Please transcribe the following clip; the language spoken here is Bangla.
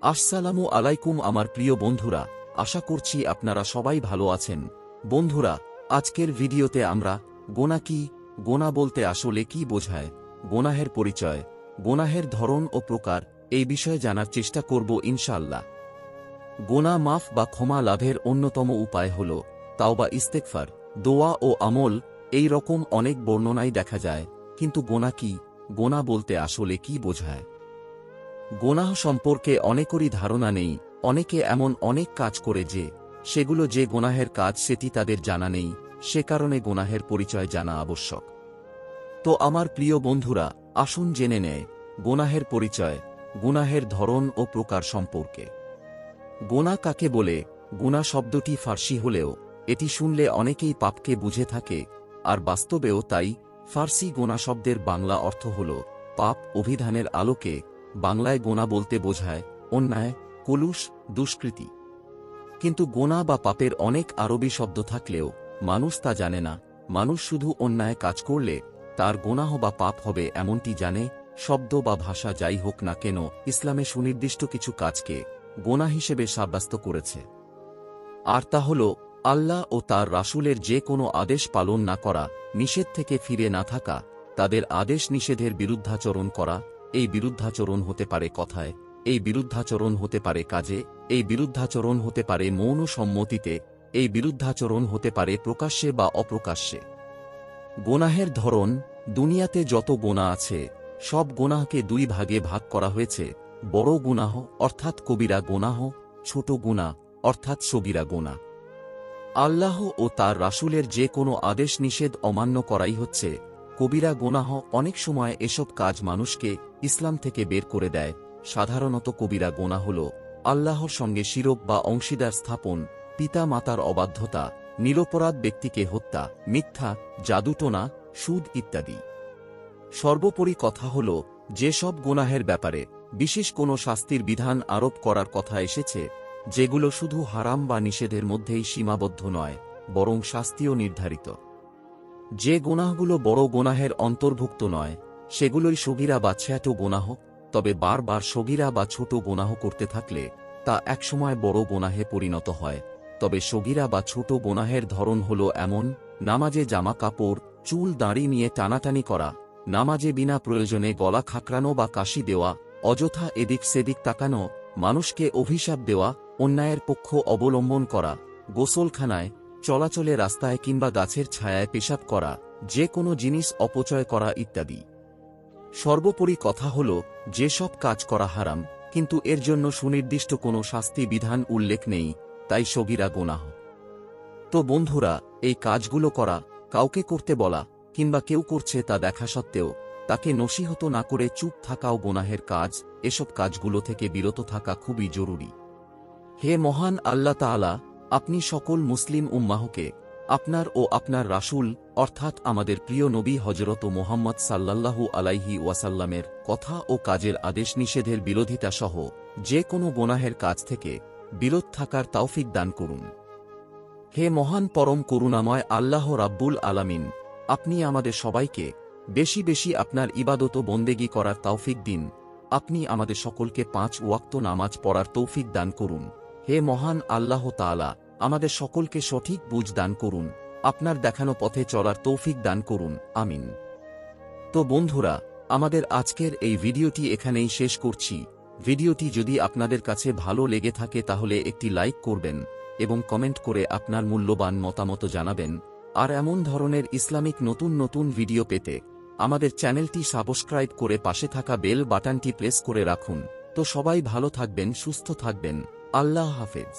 আসসালামু আলাইকুম আমার প্রিয় বন্ধুরা, আশা করছি আপনারা সবাই ভালো আছেন। বন্ধুরা, আজকের ভিডিওতে আমরা গোনা কি, গোনা বলতে আসলে কি বোঝায়, গোনাহের পরিচয়, গোনাহের ধরন ও প্রকার এই বিষয়ে জানার চেষ্টা করব ইনশাআল্লাহ। গোনা মাফ বা ক্ষমা লাভের অন্যতম উপায় হল তাওবা, ইস্তেগফার, দোয়া ও আমল। এই রকম অনেক বর্ণনাই দেখা যায়, কিন্তু গোনা কি, গোনা বলতে আসলে কি বোঝায়? গোনাহ সম্পর্কে অনেকেরই ধারণা নেই। অনেকে এমন অনেক কাজ করে সেগুলো যে গোনাহের কাজ সেটি তাদের জানা নেই, সে কারণে গোনাহের পরিচয় জানা আবশ্যক। তো আমার প্রিয় বন্ধুরা, আসুন জেনে নেয় গোনাহের পরিচয়, গুনাহের ধরন ও প্রকার সম্পর্কে। গোনা কাকে বলে? গুনাহ শব্দটি ফার্সি হলেও এটি শুনলে অনেকেই পাপকে বুঝে থাকে, আর বাস্তবেও তাই। ফার্সি গোনা শব্দের বাংলা অর্থ হল পাপ। অভিধানের আলোকে বাংলায় গোনা বলতে বোঝায় অন্যায়, কলুষ, দুষ্কৃতি। কিন্তু গোনা বা পাপের অনেক আরবি শব্দ থাকলেও মানুষ তা জানে না। মানুষ শুধু অন্যায় কাজ করলে তার গোনাহ বা পাপ হবে এমনটি জানে। শব্দ বা ভাষা যাই হোক না কেন, ইসলামে সুনির্দিষ্ট কিছু কাজকে গোনা হিসেবে সাব্যস্ত করেছে। আর তা হল আল্লাহ ও তার রাসূলের যে কোনো আদেশ পালন না করা, নিষেধ থেকে ফিরে না থাকা, তাদের আদেশ নিষেধের বিরুদ্ধাচরণ করা। এই বিরুদ্ধাচরণ হতে পারে কথায়, এই বিরুদ্ধাচরণ হতে পারে কাজে, এই বিরুদ্ধাচরণ হতে পারে মৌন সম্মতিতে, এই বিরুদ্ধাচরণ হতে পারে প্রকাশ্যে বা অপ্রকাশ্যে। গোনাহের ধরন। দুনিয়াতে যত গোনা আছে সব গোনাহকে দুই ভাগে ভাগ করা হয়েছে: বড় গুনাহ অর্থাৎ কবিরা গোনাহ, ছোট গুনাহ অর্থাৎ সগীরা গোনা। আল্লাহ ও তার রাসূলের যে কোনো আদেশ নিষেধ অমান্য করাই হচ্ছে কবিরা গোনাহ। অনেক সময় এসব কাজ মানুষকে ইসলাম থেকে বের করে দেয়। সাধারণত কবিরা গোনা হল আল্লাহর সঙ্গে শিরক বা অংশীদার স্থাপন, পিতা মাতার অবাধ্যতা, নিরপরাধ ব্যক্তিকে হত্যা, মিথ্যা, জাদুটোনা, সুদ ইত্যাদি। সর্বোপরি কথা হল, যেসব গোনাহের ব্যাপারে বিশেষ কোনো শাস্তির বিধান আরোপ করার কথা এসেছে, যেগুলো শুধু হারাম বা নিষেধের মধ্যেই সীমাবদ্ধ নয়, বরং শাস্তিও নির্ধারিত। যে গোনাহগুলো বড় গোনাহের অন্তর্ভুক্ত নয়, সেগুলোই সগীরা বা ছোট গোনাহ। তবে বারবার সগীরা বা ছোট গোনাহ করতে থাকলে তা একসময় বড় গোনাহে পরিণত হয়। তবে সগীরা বা ছোট গোনাহের ধরন হল এমন: নামাজে জামা কাপড়, চুল দাড়ি নিয়ে টানাটানি করা, নামাজে বিনা প্রয়োজনে গলা খাকরানো বা কাশি দেওয়া, অযথা এদিক সেদিক তাকানো, মানুষকে অভিশাপ দেওয়া, অন্যায়ের পক্ষ অবলম্বন করা, গোসলখানায়, চলাচলে রাস্তায় কিংবা গাছের ছায়ায় পেশাব করা, যে কোনো জিনিস অপচয় করা ইত্যাদি। সর্বোপরি কথা হল, যেসব কাজ করা হারাম কিন্তু এর জন্য সুনির্দিষ্ট কোনো শাস্তি বিধান উল্লেখ নেই, তাই সগীরা গোনাহ। তো বন্ধুরা, এই কাজগুলো করা, কাউকে করতে বলা কিংবা কেউ করছে তা দেখা সত্ত্বেও তাকে নসিহত না করে চুপ থাকাও গোনাহের কাজ। এসব কাজগুলো থেকে বিরত থাকা খুবই জরুরি। হে মহান আল্লাহ তাআলা, আপনি সকল মুসলিম উম্মাহকে আপনার ও আপনার রাসূল অর্থাৎ আমাদের প্রিয় নবী হযরত মুহাম্মদ সাল্লাল্লাহু আলাইহি ওয়াসাল্লামের কথা ও কাজের আদেশ নিষেধের বিরোধিতা সহ যে কোনো গোনাহের কাজ থেকে বিরত থাকার তৌফিক দান করুন। হে মহান পরম করুণাময় আল্লাহ রাব্বুল আলামিন, আপনি আমাদের সবাইকে বেশি বেশি আপনার ইবাদত ও বন্দেগী করার তৌফিক দিন। আপনি আমাদের সকলকে 5 ওয়াক্ত নামাজ পড়ার তৌফিক দান করুন। হে মহান আল্লাহ তাআলা, আমাদের সকলকে সঠিক বুঝ দান করুন। আপনার দেখানো পথে চলার তৌফিক দান করুন। আমিন। তো বন্ধুরা, আমাদের আজকের এই ভিডিওটি এখানেই শেষ করছি। ভিডিওটি যদি আপনাদের কাছে ভালো লেগে থাকে তাহলে একটি লাইক করবেন এবং কমেন্ট করে আপনার মূল্যবান মতামত জানাবেন। আর এমন ধরনের ইসলামিক নতুন নতুন ভিডিও পেতে আমাদের চ্যানেলটি সাবস্ক্রাইব করে পাশে থাকা বেল বাটনটি প্রেস করে রাখুন। তো সবাই ভালো থাকবেন, সুস্থ থাকবেন। আল্লাহ হাফেজ।